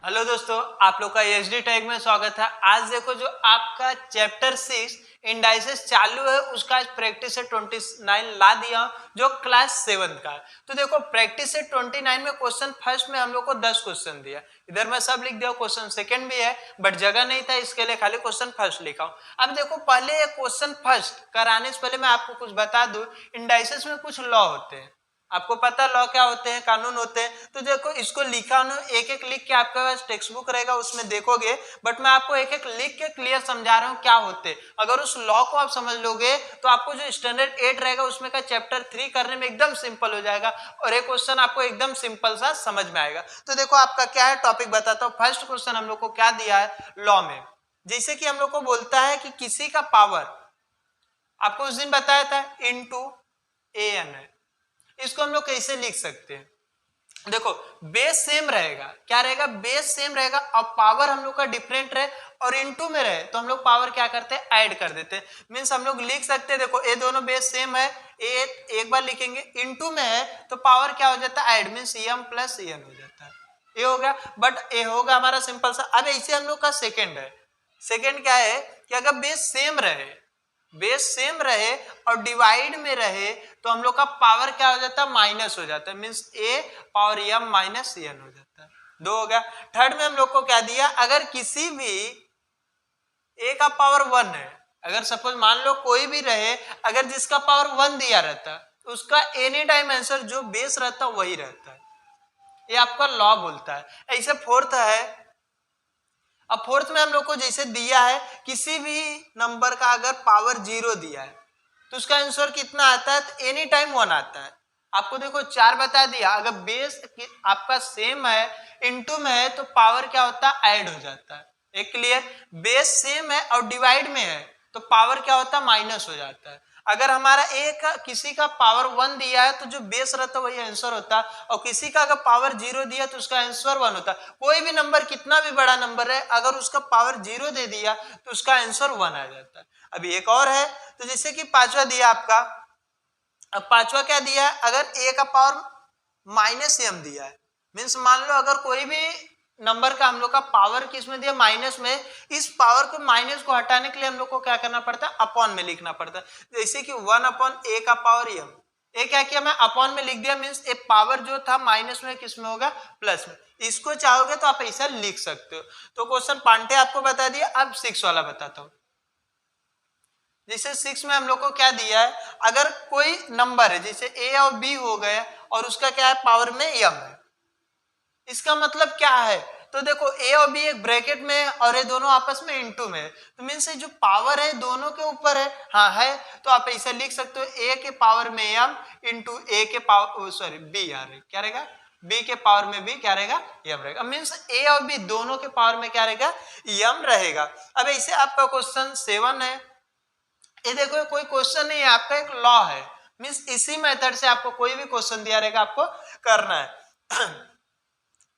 Hello दोस्तों, आप लोग का एचडी टैग में स्वागत है। आज देखो जो आपका चैप्टर 6 इंडाइसेस चालू है उसका आज प्रैक्टिस से 29 ला दिया जो क्लास 7 का है। तो देखो प्रैक्टिस से 29 में क्वेश्चन फर्स्ट में हम लोग को 10 क्वेश्चन दिया। इधर मैं सब लिख दिया, क्वेश्चन सेकंड भी है बट जगह नहीं था इसके लिए खाली क्वेश्चन फर्स्ट लिखा हूं। अब देखो पहले क्वेश्चन फर्स्ट कराने से पहले मैं आपको कुछ बता दूं, इंडाइसेस में कुछ लॉ होते हैं। आपको पता लॉ क्या होते हैं, कानून होते हैं। तो देखो इसको लिखा ना, एक एक लिख के आपके पास टेक्स्ट बुक रहेगा उसमें देखोगे, बट मैं आपको एक एक लिख के क्लियर समझा रहा हूँ क्या होते हैं। अगर उस लॉ को आप समझ लोगे तो आपको जो स्टैंडर्ड 8 रहेगा उसमें का चैप्टर 3 करने में एकदम सिंपल हो जाएगा और एक क्वेश्चन आपको एकदम सिंपल सा समझ में आएगा। तो देखो आपका क्या है, टॉपिक बताता हूँ। फर्स्ट क्वेश्चन हम लोग को क्या दिया है लॉ में, जैसे कि हम लोग को बोलता है कि किसी का पावर, आपको उस दिन बताया था इनटू एन है। इसको हम लोग कैसे लिख सकते हैं, देखो बेस सेम रहेगा, क्या रहेगा, बेस सेम रहेगा और पावर हम लोग का डिफरेंट रहे और इनटू में रहे तो हम लोग पावर क्या करते हैं, ऐड कर देते हैं। मींस हम लोग लिख सकते हैं, देखो ये दोनों बेस सेम है, एक बार लिखेंगे, इनटू में है तो पावर क्या हो जाता है, add, means M plus N हो जाता है। ये हो गया, बट ये होगा हमारा सिंपल सा। अब ऐसे हम लोग का सेकेंड है, सेकेंड क्या है कि अगर बेस सेम रहे, बेस सेम रहे और डिवाइड में रहे तो हम लोग का पावर क्या हो जाता है, माइनस हो जाता है, मींस ए पावर एम माइनस एन हो जाता है। दो हो गया। थर्ड में हम लोग को क्या दिया, अगर किसी भी ए का पावर 1 है, अगर सपोज मान लो कोई भी रहे, अगर जिसका पावर 1 दिया रहता उसका एनी टाइम आंसर जो बेस रहता वही रहता है। ये आपका लॉ बोलता है। ऐसे फोर्थ है, अब फोर्थ में हम लोग को जैसे दिया है किसी भी नंबर का अगर पावर 0 दिया है तो उसका आंसर कितना आता है, तो एनी टाइम 1 आता है। आपको देखो 4 बता दिया, अगर बेस आपका सेम है इनटू में है तो पावर क्या होता है, ऐड हो जाता है। एक क्लियर, बेस सेम है और डिवाइड में है तो पावर क्या होता है, माइनस हो जाता है। अगर हमारा एक किसी का पावर 1 दिया है तो जो बेस रहता है वही आंसर होता है और किसी का अगर पावर 0 दिया तो उसका आंसर 1 होता है। कोई भी नंबर कितना भी बड़ा नंबर है अगर उसका पावर 0 दे दिया तो उसका आंसर 1 आ जाता है। अभी एक और है, तो जैसे कि पांचवा दिया आपका, अब पांचवा क्या दिया है, अगर ए का पावर माइनस एम दिया है, मीन्स मान लो अगर कोई भी नंबर का हम लोग का पावर किस में दिया, माइनस में, इस पावर को माइनस को हटाने के लिए हम लोग को क्या करना पड़ता है, अपॉन में लिखना पड़ता है। जैसे कि 1 अपॉन ए का पावर एम, ए क्या किया मैं अपॉन में लिख दिया, मीन्स ए पावर जो था माइनस में किस में होगा, प्लस में। इसको चाहोगे तो आप ऐसा लिख सकते हो। तो क्वेश्चन पांडे आपको बता दिया। अब 6 वाला बताता हूँ। जैसे 6 में हम लोग को क्या दिया है, अगर कोई नंबर है जैसे ए और बी हो गए और उसका क्या है, पावर में एम है, इसका मतलब क्या है, तो देखो ए और बी एक ब्रैकेट में है और ये दोनों आपस में इनटू में है, तो मीन्स जो पावर है दोनों के ऊपर है, हाँ है, तो आप ऐसा लिख सकते हो ए के पावर में एम इंटू ए के पावर, सॉरी बी आ रही, क्या रहेगा, बी के पावर में भी क्या रहेगा, एम रहेगा। मीन्स ए और बी दोनों के पावर में क्या रहेगा, एम रहेगा। अब ऐसे आपका क्वेश्चन 7 है, ये देखो कोई क्वेश्चन नहीं है, आपका एक लॉ है, मींस इसी मेथड से आपको कोई भी क्वेश्चन दिया रहेगा आपको करना है।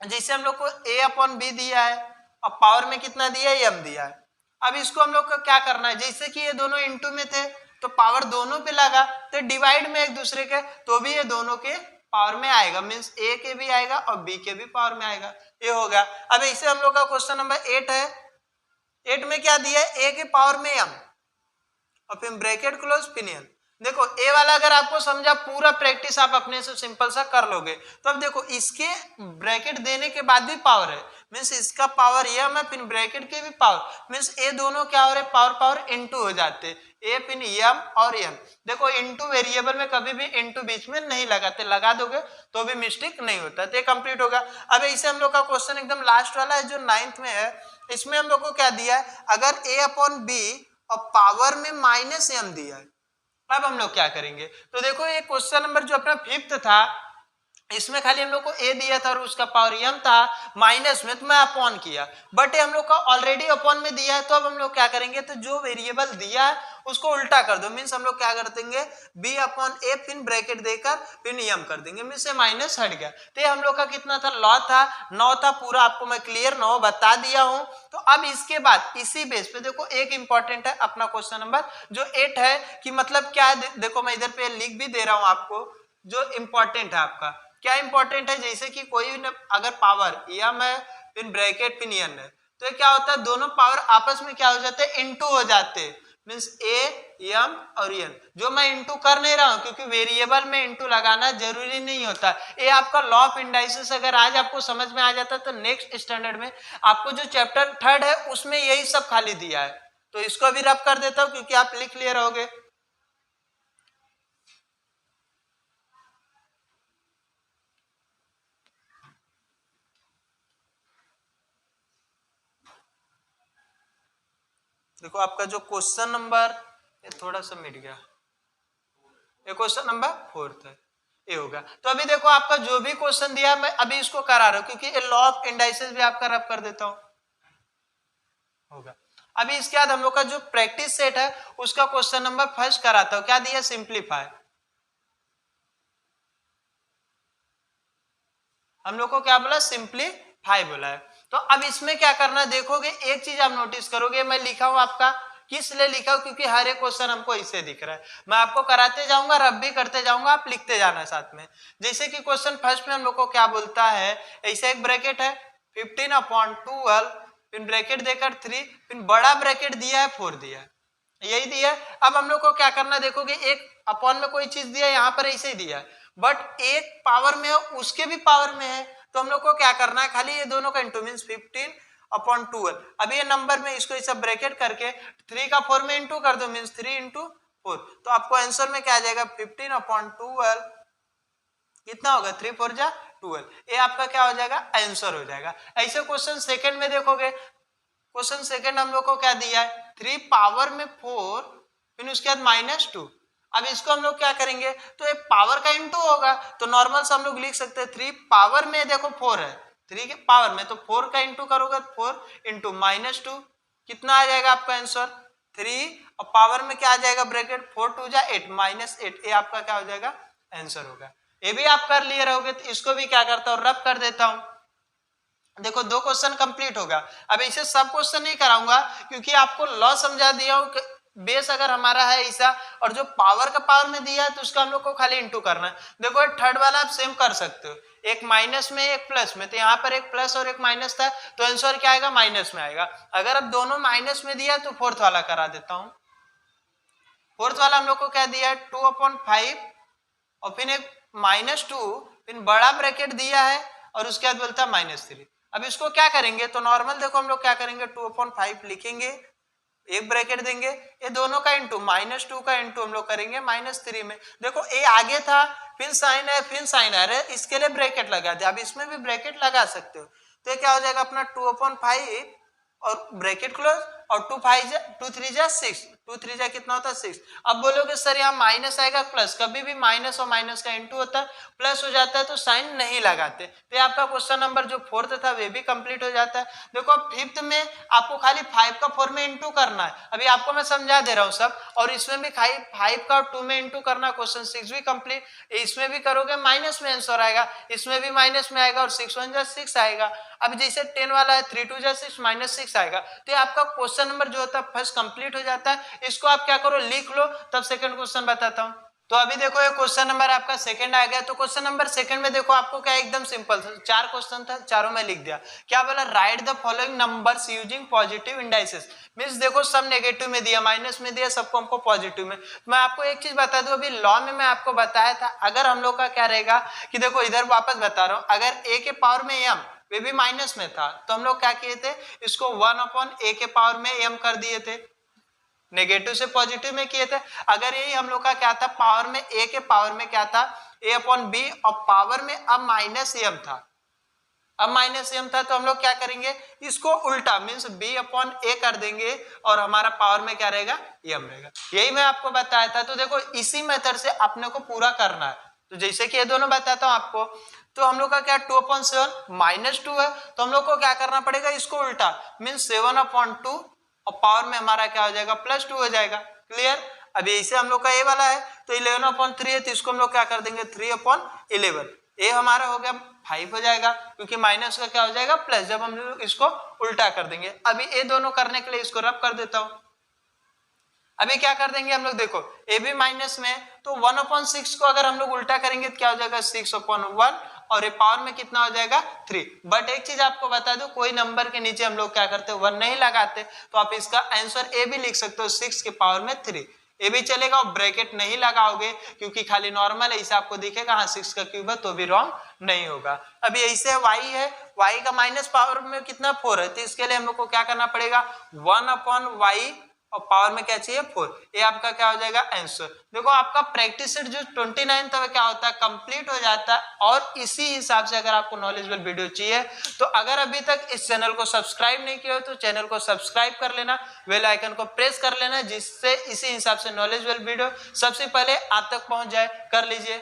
जैसे हम लोग को a अपॉन बी दिया है और पावर में कितना दिया है, m दिया है। अब इसको हम लोग को क्या करना है, जैसे कि ये दोनों इनटू में थे तो पावर दोनों पे लगा, तो डिवाइड में एक दूसरे के तो भी ये दोनों के पावर में आएगा, मींस a के भी आएगा और b के भी पावर में आएगा। ये होगा। अब ऐसे हम लोग का क्वेश्चन नंबर 8 है, 8 में क्या दिया है, a के पावर में m और फिर ब्रैकेट क्लोज पिनियन। देखो ए वाला अगर आपको समझा, पूरा प्रैक्टिस आप अपने से सिंपल सा कर लोगे। तो अब देखो इसके ब्रैकेट देने के बाद भी पावर है, मींस इसका पावर एम है, फिर ब्रैकेट के भी पावर, मींस ए दोनों क्या हो रहे, पावर पावर इनटू हो जाते, ए फिर एम और एम। देखो इनटू वेरिएबल में कभी भी इनटू बीच में नहीं लगाते, लगा दोगे तो भी मिस्टेक नहीं होता। तो ये कंप्लीट होगा। अब ऐसे हम लोग का क्वेश्चन एकदम लास्ट वाला है जो 9th में है, इसमें हम लोग को क्या दिया है, अगर ए अपॉन बी और पावर में माइनस एम दिया है। अब हम लोग क्या करेंगे, तो देखो ये क्वेश्चन नंबर जो अपना 5th था, इसमें खाली हम लोग को ए दिया था और उसका पावर एम था माइनस में, तो मैं अपॉन किया, बट ये हम लोग का ऑलरेडी अपॉन में दिया है। तो अब हम लोग क्या करेंगे, तो जो वेरिएबल दिया है उसको उल्टा कर दो, मीन्स हम लोग क्या कर देंगे, बी अपॉन ए फिर ब्रैकेट देकर फिर एम कर देंगे, मीन्स से माइनस हट गया। तो ये हम लोग का कितना था, लॉ था 9 था, पूरा आपको मैं क्लियर 9 बता दिया हूं। तो अब इसके बाद इसी बेस पे देखो एक इंपॉर्टेंट है अपना क्वेश्चन नंबर जो 8 है, कि मतलब क्या है, देखो मैं इधर पे लिख भी दे रहा हूं आपको, जो इंपॉर्टेंट है आपका क्या इंपॉर्टेंट है, जैसे कि कोई अगर पावर एम है फिर ब्रैकेट फिर n है, तो ये क्या होता है दोनों पावर आपस में क्या हो जाते हैं इनटू हो जाते हैं, मीन्स a m और n। जो मैं इनटू कर नहीं रहा हूं क्योंकि वेरिएबल में इनटू लगाना जरूरी नहीं होता। ये आपका लॉ ऑफ इंडाइसिस अगर आज आपको समझ में आ जाता तो नेक्स्ट स्टैंडर्ड में आपको जो चैप्टर 3 है उसमें यही सब खाली दिया है। तो इसको भी रब कर देता हूं क्योंकि आप लिख लिए रहोगे। देखो आपका जो क्वेश्चन नंबर थोड़ा सा मिट गया, ये क्वेश्चन नंबर 4 है, ये होगा। तो अभी देखो आपका जो भी क्वेश्चन दिया मैं अभी इसको करा रहा हूं क्योंकि ये लॉ ऑफ इंडाइसेस भी आपका रब कर देता हूं, होगा। अभी इसके बाद हम लोग का जो प्रैक्टिस सेट है उसका क्वेश्चन नंबर फर्स्ट कराता हूं। क्या दिया, सिंप्लीफाई। हम लोग को क्या बोला, सिंप्लीफाई बोला है। तो अब इसमें क्या करना देखोगे, एक चीज आप नोटिस करोगे, मैं लिखा हूं आपका किस लिए लिखा हूं क्योंकि हर एक क्वेश्चन हमको इससे दिख रहा है। मैं आपको कराते जाऊंगा, रब भी करते जाऊंगा, आप लिखते जाना साथ में। जैसे कि क्वेश्चन फर्स्ट में हम लोग को क्या बोलता है, ऐसे एक ब्रैकेट है 15/12, फिर ब्रैकेट देकर 3, फिर बड़ा ब्रैकेट दिया है 4 दिया है, यही दिया है। अब हम लोग को क्या करना देखोगे, एक अपॉन में कोई चीज दिया है, यहाँ पर ऐसे ही दिया है, बट एक पावर में है उसके भी पावर में है, तो हम लोग को क्या करना है, खाली ये दोनों का इंटू मीन्स 15/12। अब ये नंबर में इसको ऐसा ब्रैकेट करके 3 का 4 में इंटू कर दो, मीन्स 3/4। तो आपको आंसर में क्या आ जाएगा, 15/12 कितना होगा, 3 4 जा 12। ये आपका क्या हो जाएगा, आंसर हो जाएगा। ऐसे क्वेश्चन सेकंड में देखोगे, क्वेश्चन सेकंड हम लोग को क्या दिया है, 3 पावर में 4, फिर उसके बाद -2। अब इसको हम लोग क्या करेंगे, तो एक पावर का इंटू होगा, तो नॉर्मल से हम लोग लिख सकते हैं 3 पावर में देखो 4 है, 3 के पावर में, तो 4 का इंटू करोगे 4 इंटू -2 कितना आ जाएगा आपका आंसर 3, और पावर में क्या आ जाएगा ब्रैकेट 4 2 जा 8 -8, ये आपका क्या हो जाएगा आंसर होगा। ये भी आप कर लिए रहोगे, तो इसको भी क्या करता हूँ, रब कर देता हूँ। देखो 2 क्वेश्चन कंप्लीट होगा। अब ऐसे सब क्वेश्चन नहीं कराऊंगा क्योंकि आपको लॉ समझा दिया हूं, बेस अगर हमारा है ऐसा, और जो पावर का पावर में दिया है तो उसका हम लोग को खाली इंटू करना है। देखो थर्ड वाला आप सेम कर सकते हो, एक माइनस में एक प्लस में, तो यहाँ पर एक प्लस और एक माइनस था, तो आंसर क्या आएगा, माइनस में आएगा। अगर अब दोनों माइनस में दिया तो फोर्थ वाला करा देता हूँ। फोर्थ वाला हम लोग को क्या दिया है, 2/5 और फिर एक -2, फिर बड़ा ब्रैकेट दिया है और उसके बाद बोलता है -3। अब इसको क्या करेंगे, तो नॉर्मल देखो हम लोग क्या करेंगे, 2/5 लिखेंगे, एक ब्रैकेट देंगे, ये दोनों का इंटू -2 का इंटू हम लोग करेंगे -3 में। देखो ए आगे था, फिर साइन है, फिर साइन है, इसके लिए ब्रैकेट लगा दिया। अब इसमें भी ब्रैकेट लगा सकते हो, तो ये क्या हो जाएगा अपना 2/5 और ब्रैकेट क्लोज, और 2 3 जा 6, 2 3 जा कितना होता है 6। अब बोलोगे सर यहाँ माइनस आएगा प्लस, कभी भी माइनस और माइनस का इंटू होता है, प्लस हो जाता है तो साइन नहीं लगाते। तो आपका क्वेश्चन नंबर जो फोर्थ था वे भी कंप्लीट हो जाता है। देखो फिफ्थ में आपको खाली 5 का 4 में इंटू करना है, अभी आपको मैं समझा दे रहा हूँ सब, और इसमें भी 5 का 2 में इंटू करना, क्वेश्चन 6 भी कंप्लीट। इसमें भी करोगे माइनस में आंसर आएगा, इसमें भी माइनस में आएगा, और 6 1 जा 6 आएगा। अब जैसे 10 वाला है 3 2 जा 6 -6 आएगा। तो ये आपका क्वेश्चन नंबर जो होता है फर्स्ट कंप्लीट हो जाता है। इसको आप क्या करो, लिख लो, तब सेकंड क्वेश्चन बताता हूं। तो अभी देखो ये क्वेश्चन नंबर आपका सेकंड आ गया। तो क्वेश्चन नंबर सेकंड में देखो आपको क्या एकदम सिंपल, 4 क्वेश्चन था, चारों में लिख दिया। क्या बोला, right the following numbers using positive indices. Means देखो सब नेगेटिव में दिया, माइनस में दिया, सबको हमको पॉजिटिव में। मैं आपको एक चीज बता दूं, अभी लॉ में मैं आपको बताया था, अगर हम लोग का क्या रहेगा कि देखो इधर वापस बता रहा हूं, अगर a के पावर में m वे भी माइनस में था, तो हम लोग क्या किए थे, इसको 1/a के पावर में m कर दिए थे, नेगेटिव से पॉजिटिव में किए थे। अगर यही हम लोग का क्या था, पावर में a के पावर में क्या था, a/b, और पावर में अब -m था, अब -m था, तो हम लोग क्या करेंगे, इसको उल्टा मींस b/a कर देंगे, और हमारा पावर में क्या रहेगा, m रहेगा। यही मैं आपको बताया था। तो देखो इसी मेथड से अपने को पूरा करना है। तो जैसे कि ये दोनों बताता हूं आपको, तो हम लोग का क्या 2/7 -2 है, तो हम लोग को क्या करना पड़ेगा, इसको उल्टा मींस 7/2, और पावर में हमारा क्या हो जाएगा, +2 हो जाएगा। क्लियर। अभी ऐसे हम लोग का ए वाला है, तो 11/3 है, तो इसको हम लोग क्या कर देंगे 3/11। ए हमारा हो गया 5 हो जाएगा, क्योंकि माइनस का क्या हो जाएगा प्लस, जब हम लोग इसको उल्टा कर देंगे। अभी ए दोनों करने के लिए इसको रब कर देता हूं। अभी क्या कर देंगे हम लोग, देखो ए भी माइनस में, तो 1/6 को अगर हम लोग उल्टा करेंगे तो क्या हो जाएगा 6/1, और ये पावर में कितना हो जाएगा 3। बट एक चीज आपको बता दूं, कोई नंबर के नीचे हम लोग क्या करते हैं 1 नहीं लगाते, तो आप इसका आंसर ए भी लिख सकते हो 6 के पावर में 3, ये भी चलेगा। और ब्रैकेट नहीं लगाओगे क्योंकि खाली नॉर्मल ऐसे आपको दिखेगा हाँ 6 का क्यूब है, तो भी रॉन्ग नहीं होगा। अभी ऐसे y है, y का माइनस पावर में कितना 4 है, तो इसके लिए हम लोग को क्या करना पड़ेगा 1/y और पावर में क्या चाहिए 4, ये आपका क्या हो जाएगा आंसर। देखो आपका प्रैक्टिस सेट जो 29 तक क्या होता है कंप्लीट हो जाता है। और इसी हिसाब से अगर आपको नॉलेजेबल वीडियो चाहिए तो अगर अभी तक इस चैनल को सब्सक्राइब नहीं किया हो तो चैनल को सब्सक्राइब कर लेना, बेल आइकन को प्रेस कर लेना, जिससे इसी हिसाब से नॉलेजेबल वीडियो सबसे पहले आप तक पहुंच जाए। कर लीजिए।